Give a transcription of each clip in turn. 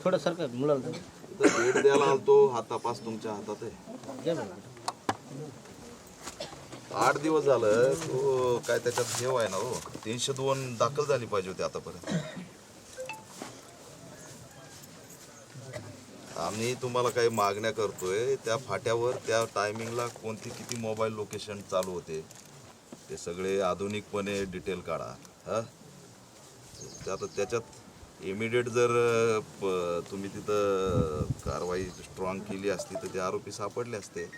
थोडं सरकार मुलाला भेट द्यायला आलतो, हा तपास तुमच्या हातात आहे. 8 दिवस झालं तो काय त्याच्यात हेव आहे ना हो, 302 दाखल झाली पाहिजे होती आतापर्यंत. आम्ही तुम्हाला काही मागण्या करतोय, त्या फाट्यावर त्या टायमिंगला कोणती किती मोबाईल लोकेशन चालू होते ते सगळे आधुनिकपणे डिटेल काढा. आता त्याच्यात इमिडिएट जर तुम्ही तिथं कारवाई स्ट्रॉंग केली असती तर ते आरोपी सापडले असते.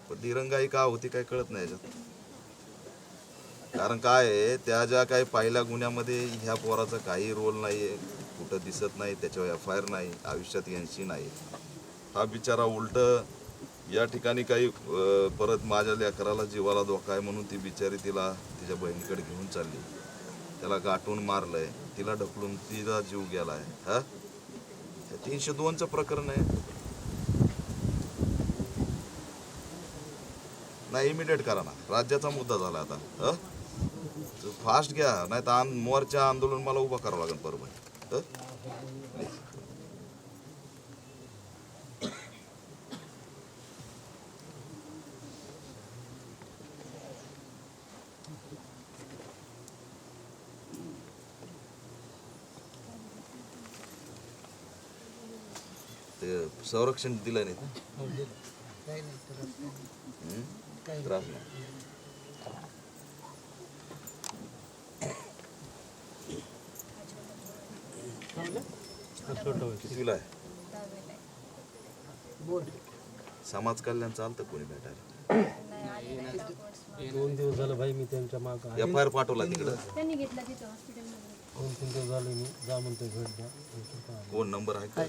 पण दिरंगाई का होती काय कळत नाही याच्यात. कारण काय आहे, त्या ज्या काही पहिल्या गुन्ह्यामध्ये ह्या पोराचा काही रोल नाही आहे, कुठं दिसत नाही, त्याच्यावर FIR नाही, आयुष्यात यांची नाही. हा बिचारा उलट या ठिकाणी काही परत माझ्या लेकराला जीवाला धोका आहे म्हणून ती बिचारी तिला तिच्या बहिणीकडे घेऊन चालली, त्याला गाठून मारलंय, तिला ढकलून तिचा जीव गेलाय. 302चं प्रकरण आहे. नाही इमिडिएट करा ना, राज्याचा मुद्दा झाला आता. फास्ट घ्या, नाही तर मोर्चा आंदोलन मला उभा करावं लागेल बरोबर. ते संरक्षण दिलं नाही त्रास नाही. कितवीला आहे? समाज कल्याण चालतं कोणी भेटायला? 2 दिवस झालं भाई मी त्यांच्या माग FIR पाठवला तिकडं. त्यांनी घेतला तिथं हॉस्पिटलमध्ये. 2-3 दिवस झाले मी जा म्हणतोय भेट द्या. कोण नंबर आहे का?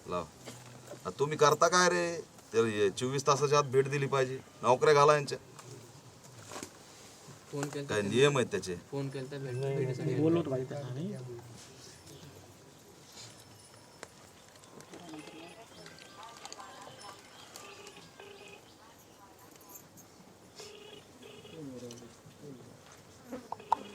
लाव. तुम्ही करता काय रे? तर 24 तासाच्या आत भेट दिली पाहिजे. नोकऱ्या घाला यांच्या. काय नियम आहेत त्याचे? बोललो भाई